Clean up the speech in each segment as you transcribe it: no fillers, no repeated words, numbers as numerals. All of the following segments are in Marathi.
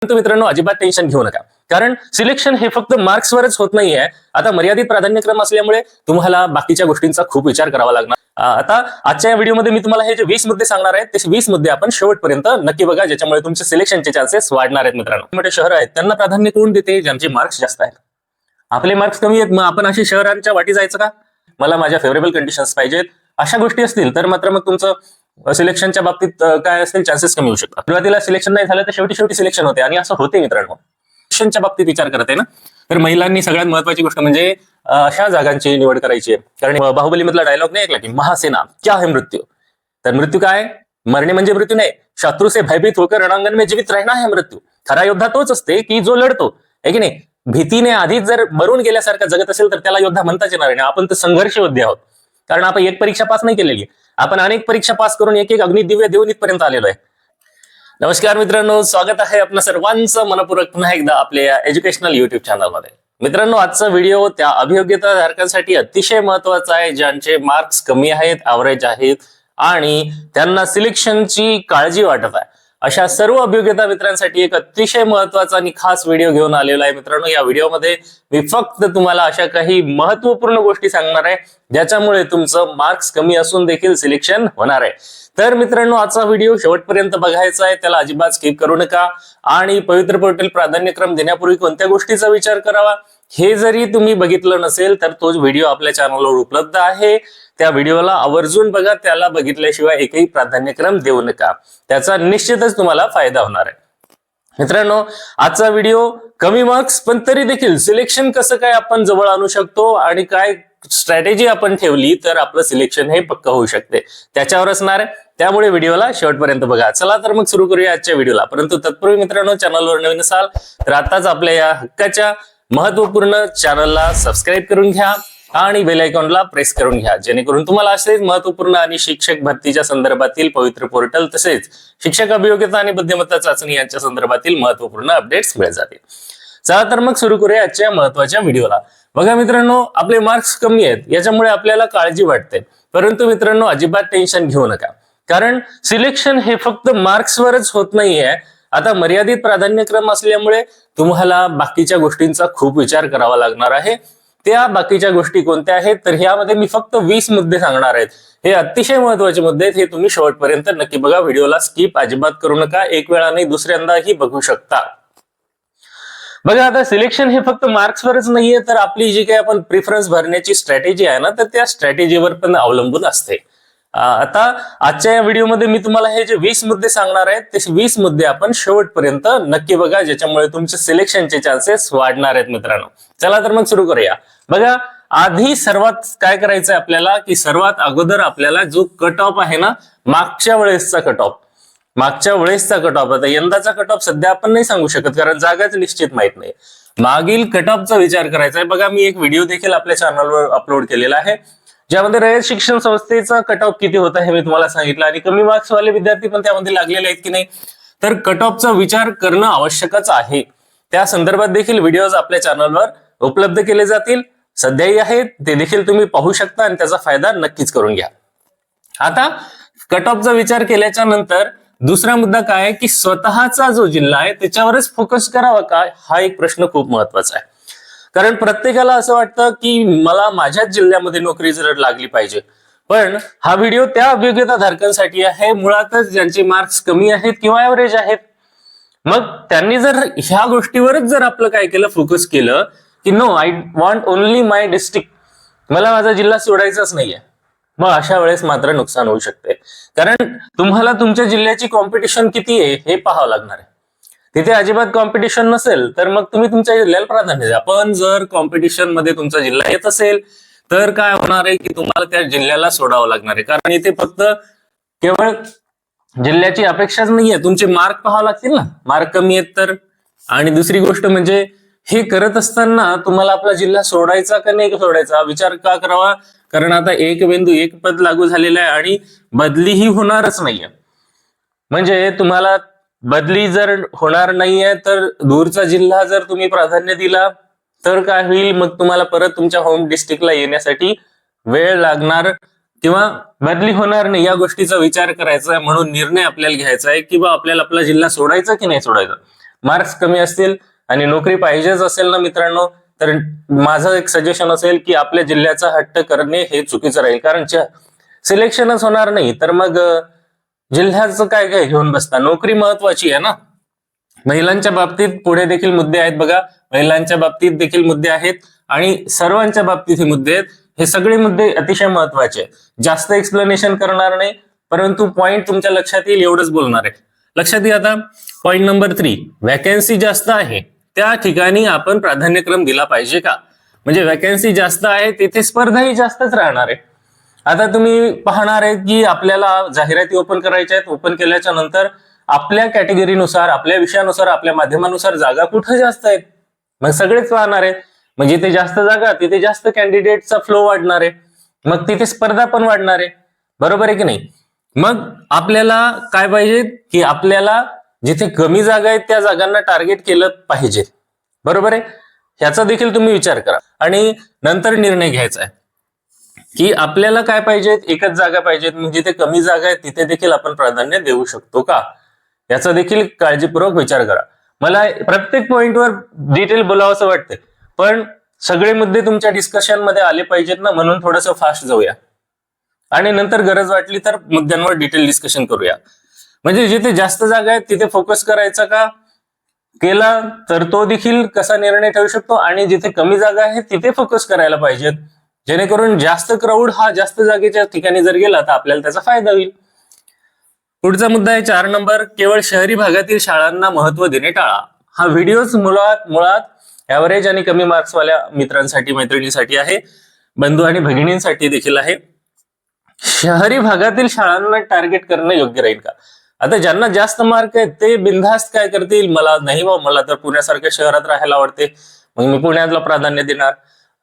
परंतु मित्रांनो अजिबात टेन्शन घेऊ नका, कारण सिलेक्शन हे फक्त मार्क्सवरच होत नाहीये. आता मर्यादित प्राधान्यक्रम असल्यामुळे तुम्हाला बाकीच्या गोष्टींचा खूप विचार करावा लागणार. आता आजच्या व्हिडिओमध्ये मी तुम्हाला हे जे 20 मुद्दे सांगणार आहेत, ते 20 मुद्दे आपण शेवटपर्यंत नक्की बघा, ज्याच्यामुळे तुमचे सिलेक्शनचे चान्सेस वाढणार आहेत. मित्रांनो, मोठे शहर आहेत त्यांना प्राधान्य कोण देते? ज्यांचे मार्क्स जास्त आहेत. आपले मार्क्स कमी आहेत, मग आपण अशी शहरांच्या वाटी जायचं का? मला माझ्या फेवरेबल कंडिशन्स पाहिजेत, अशा गोष्टी असतील तर मात्र मग तुमचं सिलेक्शनच्या बाबतीत काय असेल, चान्सेस कमी होऊ शकतात. सुरुवातीला सिलेक्शन नाही झालं तर शेवटी सिलेक्शन होते, आणि असं होते मित्रांनो. सिलेक्शनच्या बाबतीत विचार करत आहे ना, तर महिलांनी सगळ्यात महत्वाची गोष्ट म्हणजे अशा जागांची निवड करायची आहे. कारण बाहुबली मधला डायलॉग नाही ऐकला की महासेना क्या है मृत्यू? तर मृत्यू काय? मरणे म्हणजे मृत्यू नाही, शत्रु से भयभीत होकर रणांगण में जीवित रहना है मृत्यू. खरा योद्धा तोच असते की जो लढतो, आहे की नाही? भीतीने आधीच जर मरून गेल्यासारखा जगत असेल तर त्याला योद्धा म्हणताच येणार नाही. आपण तर संघर्ष योद्धे आहोत, कारण आपण एक परीक्षा पास नाही केलेली, आपण अनेक परीक्षा पास करून एक अग्निदिव्य देऊन इथपर्यंत आलेलो आहे. नमस्कार मित्रांनो, स्वागत आहे आपल्या सर्वांचं मनपूर्वक पुन्हा एकदा आपल्या एज्युकेशनल युट्यूब चॅनलमध्ये. मित्रांनो, आजचा व्हिडिओ त्या अभियोग्यता धारकांसाठी अतिशय महत्वाचा आहे, ज्यांचे मार्क्स कमी आहेत, ॲव्हरेज आहेत आणि त्यांना सिलेक्शनची काळजी वाटत आहे. अशा सर्व अभियोग्यता मित्रांसाठी एक अतिशय महत्वाचा आणि खास व्हिडिओ घेऊन आलेला आहे. मित्रांनो, या व्हिडिओमध्ये मी फक्त तुम्हाला अशा काही महत्वपूर्ण गोष्टी सांगणार आहे, ज्याच्यामुळे तुमचं मार्क्स कमी असून देखील सिलेक्शन होणार आहे. तर मित्रांनो, आजचा व्हिडिओ शेवटपर्यंत बघायचा आहे, त्याला अजिबात स्किप करू नका. आणि पवित्र पोर्टल प्राधान्यक्रम देण्यापूर्वी कोणत्या गोष्टीचा विचार करावा हे जरी तुम्ही बघितलं नसेल तर तोच व्हिडिओ आपल्या चॅनलवर उपलब्ध आहे. त्या व्हिडिओला आवर्जून बघा, त्याला बघितल्याशिवाय एकही प्राधान्यक्रम देऊ नका, त्याचा निश्चितच तुम्हाला फायदा होणार आहे. मित्रांनो, आजचा व्हिडिओ कमी मार्क्स पण तरी देखील सिलेक्शन कसं काय आपण जवळ आणू शकतो आणि काय स्ट्रॅटेजी आपण ठेवली तर आपलं सिलेक्शन हे पक्का होऊ शकते, त्याच्यावर असणार आहे. त्यामुळे व्हिडिओला शेवटपर्यंत बघा. चला तर मग सुरू करूया आजच्या व्हिडिओला. परंतु तत्पूर्वी मित्रांनो, चॅनलवर नवीन असाल तर आताच आपल्या या हक्काच्या महत्वपूर्ण चॅनलला सबस्क्राईब करून घ्या आणि बेल आयकॉनला प्रेस करून घ्या, जेणेकरून तुम्हाला असेच महत्वपूर्ण आणि शिक्षक भरतीच्या संदर्भातील पवित्र पोर्टल तसेच शिक्षक अभियोग्यता आणि बुद्धिमत्ता चाचणी यांच्या संदर्भातील महत्वपूर्ण अपडेट्स मिळत जातील. चला तर मग सुरू करूया आजच्या महत्वाच्या व्हिडिओला. बघा मित्रांनो, आपले मार्क्स कमी आहेत, याच्यामुळे आपल्याला काळजी वाटते. परंतु मित्रांनो, अजिबात टेन्शन घेऊ नका, कारण सिलेक्शन हे फक्त मार्क्सवरच होत नाहीये. आता मर्यादित प्राधान्यक्रम असल्यामुळे तुम्हाला बाकीच्या गोष्टींचा खूप विचार करावा लागणार आहे. त्या बाकीच्या गोष्टी कोणत्या आहेत तर ह्यामध्ये मी फक्त 20 मुद्दे सांगणार आहेत. हे अतिशय महत्वाचे मुद्दे आहेत, हे तुम्ही शेवटपर्यंत नक्की बघा. व्हिडिओला स्किप अजिबात करू नका, एक वेळा नाही दुसऱ्यांदाही बघू शकता. बघा, आता सिलेक्शन हे फक्त मार्क्सवरच नाहीये, तर आपली जी काही आपण प्रिफरन्स भरण्याची स्ट्रॅटेजी आहे ना, तर त्या स्ट्रॅटेजीवर पण अवलंबून असते. आता आजच्या या व्हिडिओमध्ये मी तुम्हाला हे जे 20 मुद्दे सांगणार आहेत, ते 20 मुद्दे आपण शेवटपर्यंत नक्की बघा, ज्याच्यामुळे तुमचे सिलेक्शनचे चान्सेस वाढणार आहेत. मित्रांनो, चला तर मग सुरू करूया. बघा, आधी सर्वात काय करायचंय आपल्याला, की सर्वात अगोदर आपल्याला जो कट ऑफ आहे ना, मागच्या वेळेसचा कट ऑफ, आता यंदाचा कट ऑफ सध्या आपण नाही सांगू शकत, कारण जागाच निश्चित माहित नाही. मागील कट ऑफचा विचार करायचा आहे. बघा, मी एक व्हिडिओ देखील आपल्या चॅनलवर अपलोड केलेला आहे, ज्यामध्ये रयत शिक्षण संस्थेचा कट ऑफ किती होता हे मी तुम्हाला सांगितलं, आणि कमी मार्क्स वाले विद्यार्थी पण त्यामध्ये लागलेले आहेत की नाही, तर कट ऑफचा विचार करणं आवश्यकच आहे. त्या संदर्भात देखील व्हिडिओज आपल्या चॅनलवर उपलब्ध केले जातील, सध्याही आहेत, ते देखील तुम्ही पाहू शकता आणि त्याचा फायदा नक्कीच करून घ्या. आता कट ऑफचा विचार केल्याच्या नंतर दुसरा मुद्दा काय आहे, की स्वतःचा जो जिल्हा आहे त्याच्यावरच फोकस करावा का, हा एक प्रश्न खूप महत्वाचा आहे. कारण प्रत्येकाला असं वाटतं की मला माझ्याच जिल्ह्यामध्ये नोकरी जर लागली पाहिजे, पण हा व्हिडिओ त्या अभियोग्यता धारकांसाठी आहे मुळातच ज्यांचे मार्क्स कमी आहेत किंवा ॲव्हरेज आहेत. मग त्यांनी जर ह्या गोष्टीवरच जर आपलं काय केलं, फोकस केलं की no, I want only my district, मला माझा जिल्हा सोडायचाच नाहीये, मग अशा वेळेस मात्र नुकसान होऊ शकते. कारण तुम्हाला तुमच्या जिल्ह्याची कॉम्पिटिशन किती आहे हे पाहावं लागणार आहे. तिथे अजिबात कॉम्पिटिशन नसेल तर मग तुम्ही तुमच्या जिल्ह्याला प्राधान्य द्या. पण जर कॉम्पिटिशन मध्ये तुमचा जिल्हा येत असेल तर काय होणार आहे, की तुम्हाला त्या जिल्ह्याला सोडावं लागणार आहे, कारण इथे फक्त केवळ जिल्ह्याची अपेक्षाच नाहीये, तुमचे मार्क पाहावे लागतील ना, मार्क कमी आहेत तर. आणि दुसरी गोष्ट म्हणजे हे करत असताना तुम्हाला आपला जिल्हा सोडायचा का नाही सोडायचा विचार का करावा, कारण आता एक बिंदू एक पद लागू झालेला आहे आणि बदलीही होणारच नाहीये. म्हणजे तुम्हाला बदली जर होणार नाहीये तर दूरचा जिल्हा जर तुम्ही प्राधान्य दिला तर काय होईल, मग तुम्हाला परत तुमच्या होम डिस्ट्रिक्टला येण्यासाठी वेळ लागणार किंवा बदली होणार नाही, या गोष्टीचा विचार करायचा आहे. म्हणून निर्णय आपल्याला घ्यायचा आहे की बा आपल्याला आपला जिल्हा सोडायचा की नाही सोडायचा. मार्क्स कमी असतील आणि नोकरी पाहिजेच असेल ना मित्रांनो, तर माझं एक सजेशन असेल की आपल्या जिल्ह्याचा हट्ट करणे हे चुकीचं राहील. कारण सिलेक्शनच होणार नाही तर मग जिल्ह्याचं काय काय घेऊन बसता. नोकरी महत्वाची आहे ना. महिलांच्या बाबतीत पुढे देखील मुद्दे आहेत बघा, महिलांच्या बाबतीत देखील मुद्दे आहेत आणि सर्वांच्या बाबतीत हे मुद्दे आहेत. हे सगळे मुद्दे अतिशय महत्वाचे आहेत. जास्त एक्सप्लेनेशन करणार नाही, परंतु पॉइंट तुमच्या लक्षात येईल एवढंच बोलणार आहे. लक्षात घ्या आता पॉइंट नंबर 3, वॅकन्सी जास्त आहे त्या ठिकाणी आपण प्राधान्यक्रम दिला पाहिजे का. म्हणजे वॅकन्सी जास्त आहे तिथे स्पर्धाही जास्तच राहणार आहे. आता तुम्ही पाहणार आहे की आपल्याला जाहिराती ओपन करायच्या आहेत. ओपन केल्याच्या नंतर आपल्या कॅटेगरीनुसार, आपल्या विषयानुसार, आपल्या माध्यमानुसार जागा कुठे जास्त आहेत मग सगळेच पाहणार आहेत. मग जिथे जास्त जागा तिथे जास्त कॅन्डिडेटचा फ्लो वाढणार आहे, मग तिथे स्पर्धा पण वाढणार आहे. बरोबर आहे की नाही. मग आपल्याला काय पाहिजे की आपल्याला जिथे कमी जागा आहेत त्या जागांना टार्गेट केलं पाहिजे. बरोबर आहे. ह्याचा देखील तुम्ही विचार करा आणि नंतर निर्णय घ्यायचा आहे की आपल्याला काय पाहिजेत. एकच जागा पाहिजेत, मग जिथे कमी जागा आहेत तिथे देखील आपण प्राधान्य देऊ शकतो का, याचा देखील काळजीपूर्वक विचार करा. मला प्रत्येक पॉइंटवर डिटेल बोलावं असं वाटतंय, पण सगळे मुद्दे तुमच्या डिस्कशन मध्ये आले पाहिजेत ना, म्हणून थोडंसं फास्ट जाऊया आणि नंतर गरज वाटली तर मुद्द्यांवर डिटेल डिस्कशन करूया. म्हणजे जिथे जास्त जागा आहेत तिथे फोकस करायचा का केला तर तो देखील कसा निर्णय ठेवू शकतो, आणि जिथे कमी जागा आहे तिथे फोकस करायला पाहिजेत, जेणेकरून जास्त क्राऊड हा जास्त जागेच्या ठिकाणी जर गेला तर आपल्याला त्याचा फायदा होईल. पुढचा मुद्दा आहे 4 नंबर, केवळ शहरी भागातील शाळांना महत्व देणे टाळा. हा व्हिडिओच मुळात ऍव्हरेज आणि कमी मार्क्स वाल्या मित्रांसाठी, मैत्रिणींसाठी आहे, बंधू आणि भगिनींसाठी देखील आहे. शहरी भागातील शाळांना टार्गेट करणं योग्य राहील का. आता ज्यांना जास्त मार्क आहेत ते बिनधास्त काय करतील, मला नाही बा, मला तर पुण्यासारख्या शहरात राहायला आवडते, मग मी पुण्याला प्राधान्य देणार,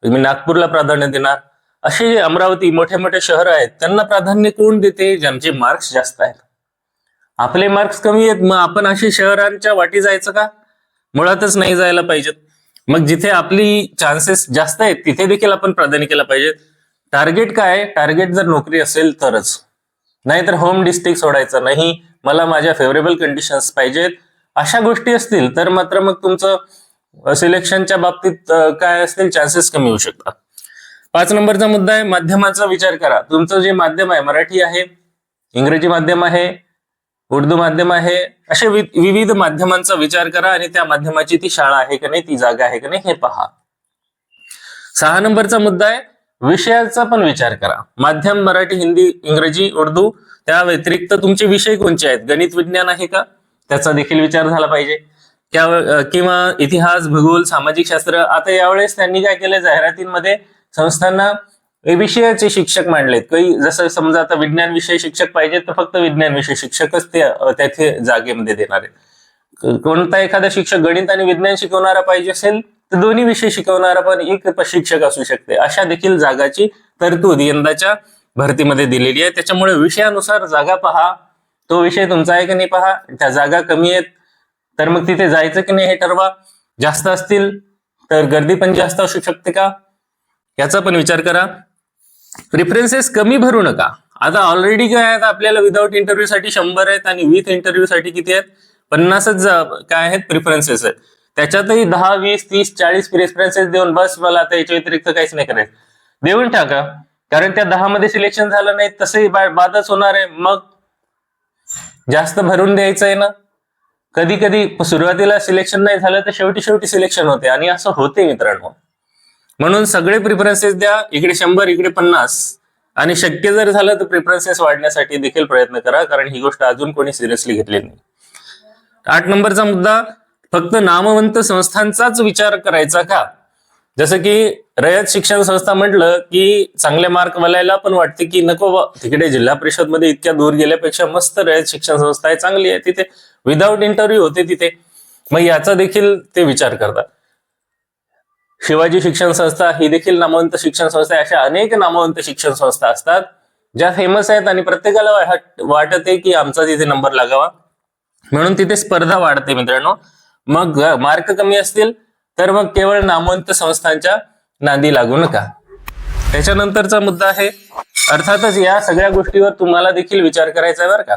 मी नागपूरला प्राधान्य देणार. असे अमरावती मोठे मोठे शहर आहेत त्यांना प्राधान्य कोण देते, ज्यांचे मार्क्स जास्त आहेत. आपले मार्क्स कमी आहेत, मग आपण असे शहरांच्या वाटी जायचं का, मुळातच नाही जायला पाहिजेत. मग जिथे आपली चान्सेस जास्त आहेत तिथे देखील आपण प्राधान्य केलं पाहिजे. टार्गेट काय, टार्गेट जर नोकरी असेल तरच, नाहीतर होम डिस्ट्रिक्ट सोडायचं नाही, मला माझ्या फेवरेबल कंडिशन्स पाहिजेत, अशा गोष्टी असतील तर मात्र मग तुमचं सिलेक्शनच्या बाबतीत काय असतील चान्सेस कमी होऊ शकतात. 5 नंबरचा मुद्दा आहे माध्यमाचा विचार करा. तुमचं जे माध्यम आहे, मराठी आहे, इंग्रजी माध्यम आहे, उर्दू माध्यम आहे, असे विविध माध्यमांचा विचार करा आणि त्या माध्यमाची ती शाळा आहे का नाही, ती जागा आहे का नाही हे पहा. 6 नंबरचा मुद्दा आहे विषयाचा पण विचार करा. माध्यम मराठी, हिंदी, इंग्रजी, उर्दू, त्या व्यतिरिक्त तुमचे विषय कोणते आहेत, गणित विज्ञान आहे का, त्याचा देखील विचार झाला पाहिजे, किंवा इतिहास, भूगोल, सामाजिक शास्त्र. आता यावेळेस त्यांनी काय केलं, जाहिरातींमध्ये संस्थांना विषयाचे शिक्षक मांडलेत. काही जसं समजा आता विज्ञान विषय शिक्षक पाहिजे तर फक्त विज्ञान विषय शिक्षकच ते त्याचे जागेमध्ये देणार आहेत. कोणता एखादा शिक्षक गणित आणि विज्ञान शिकवणारा पाहिजे असेल तर दोन्ही विषय शिकवणारा पण एक शिक्षक असू शकते. अशा देखील जागाची तरतूद यंदाच्या भरतीमध्ये दिलेली आहे. त्याच्यामुळे विषयानुसार जागा पहा, तो विषय तुमचा आहे की नाही पहा. त्या जागा कमी आहेत तर मग तिथे जायचं की नाही हे ठरवा. जास्त असतील तर गर्दी पण जास्त असू शकते का, याचा पण विचार करा. प्रिफरन्सेस कमी भरू नका. आता ऑलरेडी काय आहेत आपल्याला विदाऊट इंटरव्ह्यू साठी 100 आहेत आणि विथ इंटरव्ह्यू साठी किती आहेत, 50च काय आहेत प्रिफरन्सेस आहेत. त्याच्यातही 10, 20, 30, 40 प्रिफरन्सेस देऊन बस मला आता याच्या व्यतिरिक्त काहीच नाही करायचं, देऊन टाका. कारण त्या 10 मध्ये सिलेक्शन झालं नाही तसंही बादच होणार आहे. मग जास्त भरून द्यायचं आहे ना. कधी कधी सुरुवातीला सिलेक्शन नाही झालं तर शेवटी सिलेक्शन होते आणि असं होते मित्रांनो. म्हणून सगळे प्रिफरन्सेस द्या, इकडे 100 इकडे 50, आणि शक्य जर झालं तर प्रिफरन्सेस वाढण्यासाठी देखील प्रयत्न करा, कारण ही गोष्ट अजून कोणी सिरियसली घेतली नाही. 8 नंबरचा मुद्दा, फक्त नामवंत संस्थांचाच विचार करायचा का. जसं की रयत शिक्षण संस्था म्हटलं की चांगले मार्क वाल्याला पण वाटते की नको तिकडे जिल्हा परिषद मध्ये इतक्या दूर गेल्यापेक्षा मस्त रयत शिक्षण संस्था आहे, चांगली आहे, तिथे विदाऊट इंटरव्ह्यू होते तिथे. मग याचा देखील ते विचार करतात. शिवाजी शिक्षण संस्था ही देखील नामवंत शिक्षण संस्था आहे. अशा अनेक नामवंत शिक्षण संस्था असतात ज्या फेमस आहेत आणि प्रत्येकाला वाटते की आमचा तिथे नंबर लागावा, म्हणून तिथे स्पर्धा वाढते मित्रांनो. मग मार्क कमी असतील तर मग केवळ नामवंत संस्थांच्या नादी लागू नका. त्याच्यानंतरचा मुद्दा आहे, अर्थातच या सगळ्या गोष्टीवर तुम्हाला देखील विचार करायचा आहे बरं का.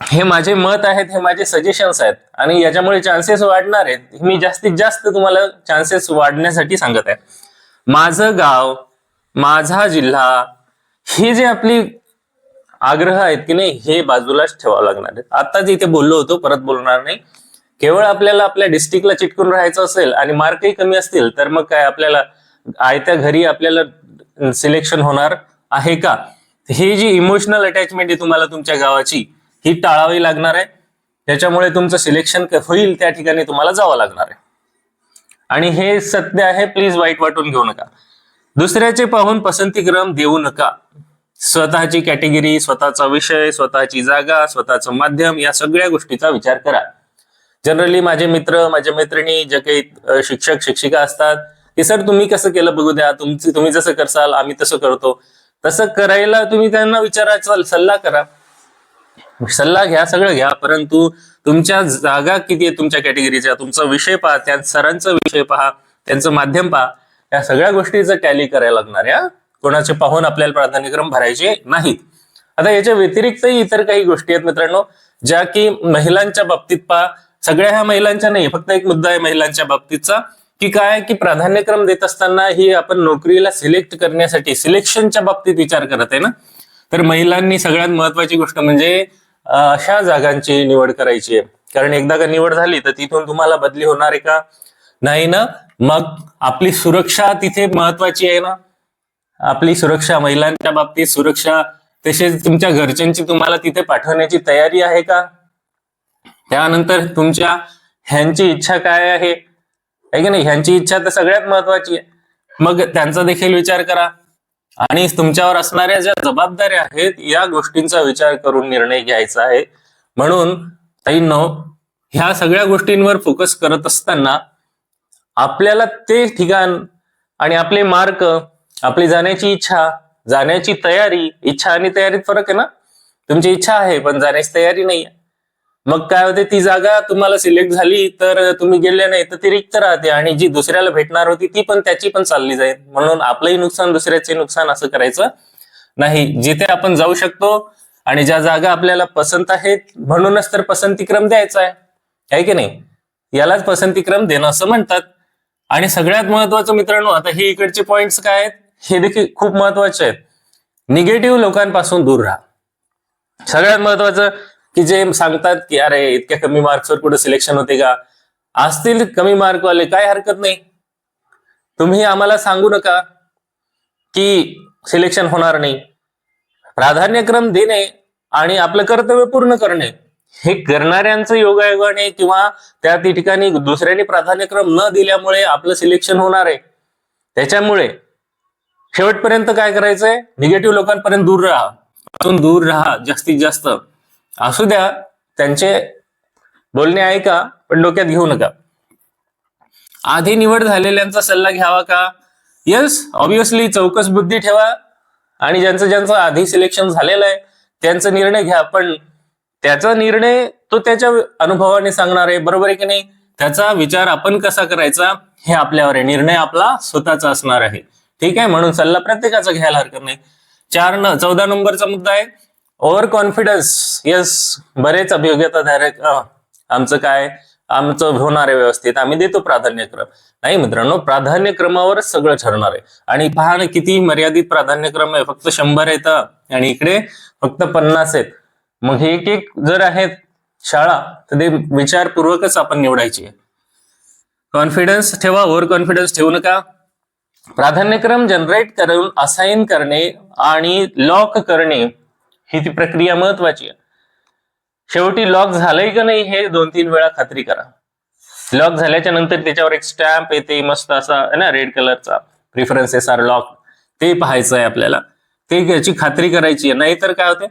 हे माझे मत आहेत, हे माझे सजेशन्स आहेत आणि याच्यामुळे चान्सेस वाढणार आहेत. मी जास्तीत जास्त तुम्हाला चान्सेस वाढण्यासाठी सांगत आहे. माझं गाव, माझा जिल्हा, हे जे आपली आग्रह आहेत की नाही, हे बाजूलाच ठेवावं लागणार आहेत. आताच इथे बोललो होतो, परत बोलणार नाही. केवळ आपल्याला आपल्या डिस्ट्रिक्टला चिटकून राहायचं असेल आणि मार्कही कमी असतील तर मग काय आपल्याला आयत्या घरी आपल्याला सिलेक्शन होणार आहे का? ही जी इमोशनल अटॅचमेंट आहे तुम्हाला तुमच्या गावाची, ही टाळावी लागणार आहे. त्याच्यामुळे तुमचं सिलेक्शन होईल त्या ठिकाणी तुम्हाला जावं लागणार आहे. आणि हे सत्य आहे, प्लीज वाईट वाटून घेऊ नका. दुसऱ्याचे पाहून पसंतीक्रम देऊ नका. स्वतःची कॅटेगरी, स्वतःचा विषय, स्वतःची जागा, स्वतःचं माध्यम, या सगळ्या गोष्टीचा विचार करा. जनरली माझे मित्र, माझ्या मैत्रिणी, जे काही शिक्षक शिक्षिका असतात, की सर तुम्ही कसं केलं बघू द्या, तुम्ही जसं करसाल आम्ही तसं करतो. तसं करायला तुम्ही त्यांना विचारायचा, सल्ला करा, सल्ला घ्या, सगळं घ्या, परंतु तुमच्या जागा किती आहे तुमच्या कॅटेगरीच्या, तुमचा विषय पहा, त्या सरांचा विषय पहा, त्यांचं माध्यम पहा, या सगळ्या गोष्टीचं टॅली करायला लागणार आहे. कोणाचे पाहून आपल्याला प्राधान्यक्रम भरायचे नाहीत. आता याच्या व्यतिरिक्तही इतर काही गोष्टी आहेत मित्रांनो, ज्या की महिलांच्या बाबतीत पहा. सगळ्या ह्या महिलांच्या नाही, फक्त एक मुद्दा आहे महिलांच्या बाबतीतचा, की काय की प्राधान्यक्रम देत असताना ही आपण नोकरीला सिलेक्ट करण्यासाठी सिलेक्शनच्या बाबतीत विचार करत आहे ना, तर महिलांनी सगळ्यात महत्वाची गोष्ट म्हणजे अशा जागांची निवड करायची आहे. कारण एकदा का निवड झाली तर तिथून तुम्हाला बदली होणार आहे का? नाही ना. मग आपली सुरक्षा तिथे महत्वाची आहे ना, आपली सुरक्षा, महिलांच्या बाबतीत सुरक्षा, तसेच तुमच्या घरच्यांची तुम्हाला तिथे पाठवण्याची तयारी आहे का? त्यानंतर तुमच्या ह्यांची इच्छा काय आहे की नाही, ह्यांची इच्छा तर सगळ्यात महत्वाची आहे. मग त्यांचा देखील विचार करा आणि तुमच्यावर असणाऱ्या ज्या जबाबदाऱ्या आहेत या गोष्टींचा विचार करून निर्णय घ्यायचा आहे. म्हणून ताईंनो, ह्या सगळ्या गोष्टींवर फोकस करत असताना आपल्याला ते ठिकाण आणि आपले मार्क, आपली जाण्याची इच्छा, जाण्याची तयारी, इच्छा आणि तयारीत फरक आहे ना. तुमची इच्छा आहे पण जाण्याची तयारी नाही आहे, मग काय होते, ती जागा तुम्हाला सिलेक्ट झाली तर तुम्ही गेले नाही तर ती रिक्त राहते आणि जी दुसऱ्याला भेटणार होती ती पण त्याची पण चालली जाईल. म्हणून आपलंही नुकसान दुसऱ्याचे नुकसान असं करायचं नाही. जिथे आपण जाऊ शकतो आणि ज्या जागा आपल्याला पसंत आहेत, म्हणूनच तर पसंतीक्रम द्यायचा आहे की नाही, यालाच पसंतीक्रम देणं असं म्हणतात. आणि सगळ्यात महत्वाचं मित्रांनो, आता हे इकडचे पॉइंट्स काय आहेत हे देखील खूप महत्वाचे आहेत. निगेटिव्ह लोकांपासून दूर राहा. सगळ्यात महत्वाचं की जे सांगतात की अरे इतक्या कमी मार्क्सवर कुठे सिलेक्शन होते का, असतील कमी मार्कवाले, काय हरकत नाही, तुम्ही आम्हाला सांगू नका की सिलेक्शन होणार नाही. प्राधान्यक्रम देणे आणि आपलं कर्तव्य पूर्ण करणे, हे करणाऱ्यांचं योगायोगाने किंवा त्या ठिकाणी दुसऱ्यांनी प्राधान्यक्रम न दिल्यामुळे आपलं सिलेक्शन होणार आहे. त्याच्यामुळे शेवटपर्यंत काय करायचंय, निगेटिव्ह लोकांपर्यंत दूर राहा, दूर राहा जास्तीत जास्त. असू द्या त्यांचे बोलणे ऐका, पण डोक्यात घेऊ नका. आधी निवड झालेल्यांचा सल्ला घ्यावा का? येस, ऑब्विसली चौकस बुद्धी ठेवा आणि ज्यांचं आधी सिलेक्शन झालेलं आहे त्यांचा निर्णय घ्या, पण त्याचा निर्णय तो त्याच्या अनुभवाने सांगणार आहे, बरोबर आहे की नाही. त्याचा विचार आपण कसा करायचा हे आपल्यावर आहे, निर्णय आपला स्वतःचा असणार आहे. ठीक आहे, म्हणून सल्ला प्रत्येकाचा घ्यायला हरकत नाही. 14 नंबरचा मुद्दा आहे ओव्हर कॉन्फिडन्स. येस, बरेच अभियोग्यताधारक आमचं होणार आहे व्यवस्थित, आम्ही देतो प्राधान्यक्रम. नाही मित्रांनो, प्राधान्यक्रमावरच सगळं ठरणार आहे. आणि पहा ना, किती मर्यादित प्राधान्यक्रम आहे, फक्त 100 येतं आणि इकडे फक्त 50 आहेत. मग हे एक जर आहेत शाळा तर ते विचारपूर्वकच आपण निवडायची आहे. कॉन्फिडन्स ठेवा, ओव्हर कॉन्फिडन्स ठेवू नका. प्राधान्यक्रम जनरेट करून असाइन करणे आणि लॉक करणे ही ती प्रक्रिया महत्वाची आहे. शेवटी लॉक झालंय का नाही हे 2-3 वेळा खात्री करा. लॉक झाल्याच्या नंतर त्याच्यावर एक स्टॅम्प येते मस्त असा ना, रेड कलरचा, प्रिफरन्सेस आर लॉक, ते पाहायचं आहे आपल्याला, ते याची खात्री करायची आहे. नाहीतर काय होते,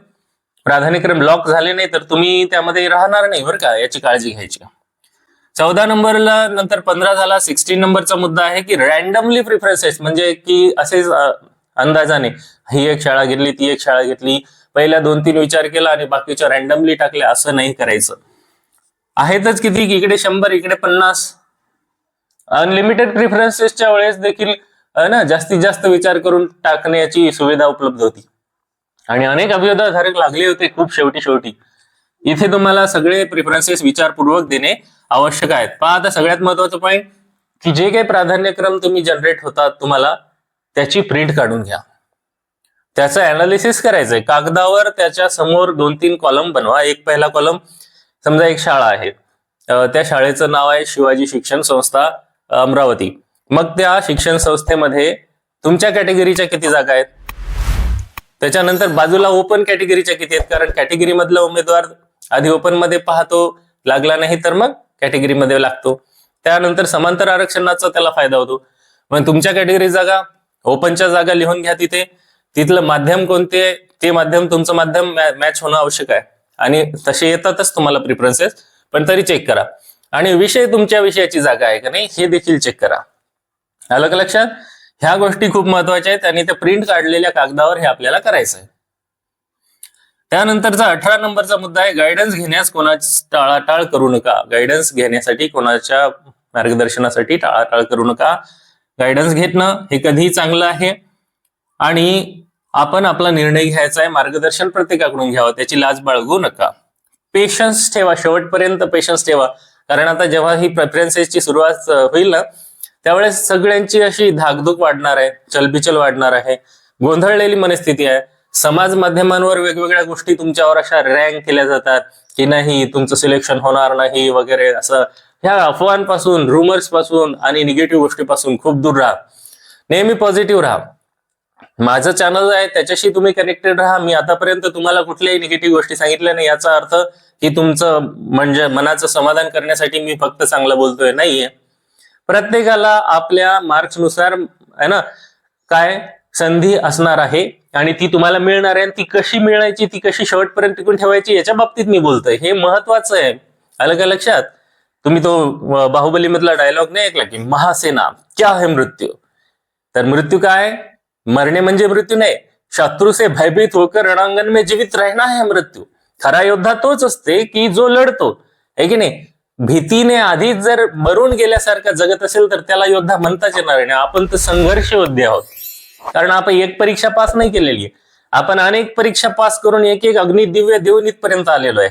प्राधान्यक्रम लॉक झाले नाही तर तुम्ही त्यामध्ये राहणार नाही बरं का, याची काळजी घ्यायची. 14 नंबरला नंतर 15 झाला. 16 नंबरचा मुद्दा आहे की रॅन्डमली प्रिफरन्सेस, म्हणजे की असेच अंदाजाने ही एक शाळा घेतली, ती एक शाळा घेतली, पहिल्या 2-3 विचार केला आणि बाकीच्या रॅन्डमली टाकल्या, असं नाही करायचं. आहेतच किती, इकडे 100 इकडे 50. अनलिमिटेड प्रिफरन्सेसच्या वेळेस देखील ना जास्तीत जास्त विचार करून टाकण्याची सुविधा उपलब्ध होती आणि अनेक अभियोगधारक लागले होते खूप शेवटी. इथे तुम्हाला सगळे प्रेफरन्सेस विचारपूर्वक देणे आवश्यक आहेत. पहा आता सगळ्यात महत्वाचं पॉईंट की जे काही प्राधान्यक्रम तुम्ही जनरेट होतात तुम्हाला त्याची प्रिंट काढून घ्या. त्याचं अनालिसिस करायचंय. कागदावर त्याच्या समोर 2-3 कॉलम बनवा. एक पहिला कॉलम, समजा एक शाळा आहे, त्या शाळेचं नाव आहे शिवाजी शिक्षण संस्था अमरावती. मग त्या शिक्षण संस्थेमध्ये तुमच्या कॅटेगरीच्या किती जागा आहेत, त्याच्यानंतर बाजूला ओपन कॅटेगरीच्या किती आहेत, कारण कॅटेगरी मधला उमेदवार आधी ओपन मध्ये पाहतो, लागला नाही तर मग कॅटेगरी मध्ये लागतो. त्यानंतर समांतर आरक्षणाचा त्याला फायदा होतो. मग तुमच्या कॅटेगरी जागा, ओपनच्या जागा लिहून घ्या. तिथलं माध्यम कोणते, ते माध्यम तुमचं माध्यम मॅच होणं आवश्यक आहे. आणि तसे येतातच तुम्हाला प्रिफरन्सेस, पण तरी चेक करा. आणि विषय, तुमच्या विषयाची जागा आहे का नाही हे देखील चेक करा. आलं का लक्षात? ह्या गोष्टी खूप महत्वाच्या आहेत आणि त्या प्रिंट काढलेल्या कागदावर हे आपल्याला करायचं आहे. त्यानंतरचा 18 नंबरचा मुद्दा आहे, गायडन्स घेण्यास कोणाची टाळाटाळ करू नका. गायडन्स घेण्यासाठी, कोणाच्या मार्गदर्शनासाठी टाळाटाळ करू नका. गायडन्स घेणं हे कधीही चांगलं आहे आणि आपण आपला निर्णय घ्यायचा आहे. मार्गदर्शन प्रत्येकाकडून घ्यावं, त्याची लाज बाळगू नका. पेशन्स ठेवा, शेवटपर्यंत पेशन्स ठेवा. कारण आता जेव्हा ही प्रेफरन्सेसची सुरुवात होईल ना, त्यावेळेस सगळ्यांची अशी धाकधूक वाढणार आहे, चलबिचल वाढणार आहे, गोंधळलेली मनस्थिती आहे. समाज माध्यमांवर वेगवेगळ्या गोष्टी तुमच्यावर अशा रँक केल्या जातात की नाही तुमचं सिलेक्शन होणार नाही वगैरे असं. ह्या अफवांपासून, रुमर्स पासून आणि निगेटिव्ह गोष्टीपासून खूप दूर राहा. नेहमी पॉझिटिव्ह राहा. माझं चॅनल आहे त्याच्याशी तुम्ही कनेक्टेड राहा. मी आतापर्यंत तुम्हाला कुठल्याही निगेटिव्ह गोष्टी सांगितल्या नाही, याचा अर्थ की तुमचं म्हणजे मनाचं समाधान करण्यासाठी मी फक्त चांगलं बोलतोय नाहीये. प्रत्येकाला आपल्या मार्क्सनुसार आहे ना काय संधी असणार आहे आणि ती तुम्हाला मिळणार आहे. ती कशी मिळायची, ती कशी शेवटपर्यंत टिकून ठेवायची याच्या बाबतीत मी बोलतोय. हे महत्वाचं आहे. आलं का लक्षात? तुम्ही तो बाहुबली मधला डायलॉग नाही ऐकला की महासेना क्या है मृत्यू? तर मृत्यू काय? मरणे म्हणजे मृत्यू नाही. शत्रु से भयभीत होकर रणांगण में जीवित रहना है मृत्यू. खरा योद्धा तोच असते की जो लढतो, आहे की नाही? भीतीने आधीच जर मरून गेल्यासारखा जगत असेल तर त्याला योद्धा म्हणताच येणार नाही. आपण तर संघर्ष योद्धे आहोत, कारण आपण एक परीक्षा पास नाही केलेली आहे. आपण अनेक परीक्षा पास करून एक एक अग्निदिव्य देऊन इथपर्यंत आलेलो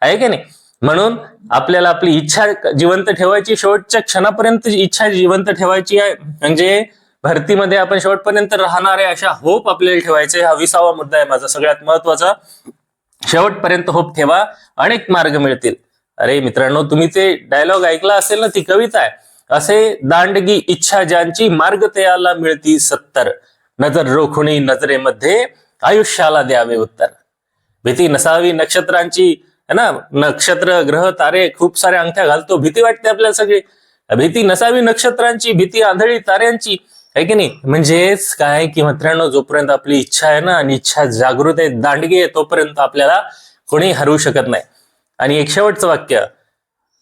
आहे की नाही? म्हणून आपल्याला आपली इच्छा जिवंत ठेवायची, शेवटच्या क्षणापर्यंत इच्छा जिवंत ठेवायची आहे. म्हणजे भरतीमध्ये आपण शेवटपर्यंत राहणार आहे अशा होप आपल्याला ठेवायचे. हा 20वा मुद्दा आहे माझा सगळ्यात महत्वाचा. शेवटपर्यंत होप ठेवा, अनेक मार्ग मिळतील. अरे मित्रांनो, तुम्ही ते डायलॉग ऐकला असेल ना, ती कविता आहे. असे दांडगी इच्छा ज्यांची, मार्ग त्याला मिळती 70. नजर रोखुणी नजरेमध्ये आयुष्याला द्यावे उत्तर. भीती नसावी नक्षत्रांची, है ना? नक्षत्र, ग्रह, तारे खूप साऱ्या अंगठ्या घालतो, भीती वाटते आपल्याला सगळी. भीती नसावी नक्षत्रांची, भीती आंधळी ताऱ्यांची, आहे की नाही? म्हणजेच काय की मित्रांनो, जोपर्यंत आपली इच्छा आहे ना आणि इच्छा जागृत आहे, दांडगी आहे, तोपर्यंत आपल्याला कोणी हरवू शकत नाही. आणि एक शेवटचं वाक्य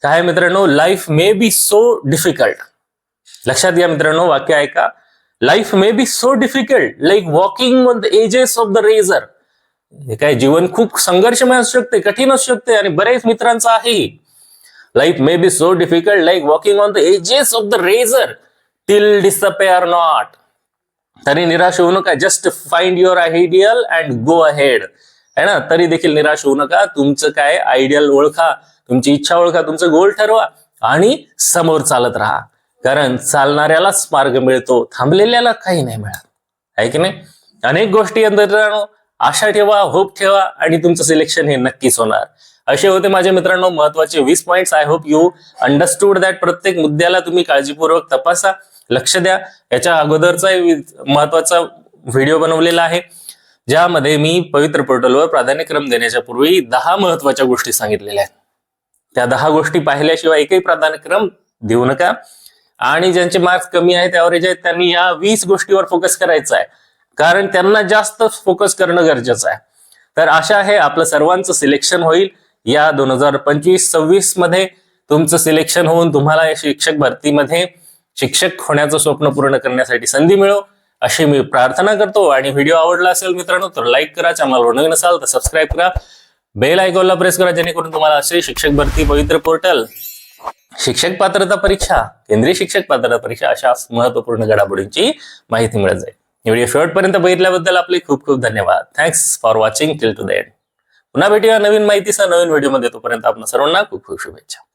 काय मित्रांनो, life may be so difficult. लक्षात घ्या मित्रांनो, वाक्य ऐका. Life may be so difficult like walking on the edges of the razor. हे काय, जीवन खूप संघर्षमय असू शकते, कठीण असू शकते आणि बरेच मित्रांचं आहे. Life may be so difficult like walking on the edges of the razor till disappear not. तरी निराश होऊ नका. Just find your ideal and go ahead, है ना? तरी देखील निराश होऊ नका. तुमचं काय आयडियल ओळखा, तुमची इच्छा ओळखा, तुमचं गोल ठरवा आणि समोर चालत राहा. कारण चालणाऱ्यालाच मार्ग मिळतो, थांबलेल्याला काही नाही मिळत, आहे की नाही? अनेक गोष्टी मित्रांनो, आशा ठेवा, होप ठेवा आणि तुमचं सिलेक्शन हे नक्कीच होणार. असे होते माझ्या मित्रांनो महत्वाचे 20 points. I hope you understood that. प्रत्येक मुद्द्याला तुम्ही काळजीपूर्वक तपासा, लक्ष द्या. याच्या अगोदरचा महत्वाचा व्हिडिओ बनवलेला आहे ज्यामध्ये मी पवित्र पोर्टलवर प्राधान्यक्रम देण्याच्या पूर्वी 10 महत्वाच्या गोष्टी सांगितलेल्या आहेत. त्या 10 गोष्टी पाहिल्याशिवाय एकही प्राधान्यक्रम देऊ नका. आणि ज्यांचे मार्क्स कमी आहेत, ऍव्हरेज आहेत, त्यांनी या 20 गोष्टीवर फोकस करायचा आहे, कारण त्यांना जास्त फोकस करणं गरजेचं आहे. तर आशा आहे आपलं सर्वांचं सिलेक्शन होईल. या 2025-26 मध्ये तुमचं सिलेक्शन होऊन तुम्हाला या शिक्षक भरतीमध्ये शिक्षक होण्याचं स्वप्न पूर्ण करण्यासाठी संधी मिळो अशी मी प्रार्थना करतो. आणि व्हिडिओ आवडला असेल मित्रांनो तर लाईक करा, चॅनलवर नवीन असाल तर सबस्क्राईब करा, बेल आयकॉनला प्रेस करा, जेणेकरून तुम्हाला असे शिक्षक भरती, पवित्र पोर्टल, शिक्षक पात्रता परीक्षा, केंद्रीय शिक्षक पात्रता परीक्षा अशा महत्वपूर्ण घडामोडींची माहिती मिळत जाईल. व्हिडिओ शेवटपर्यंत बघितल्याबद्दल आपले खूप खूप धन्यवाद. Thanks for watching till two the end. पुन्हा भेटूया नवीन माहितीसह नवीन व्हिडिओमध्ये. तोपर्यंत आपण सर्वांना खूप खूप शुभेच्छा.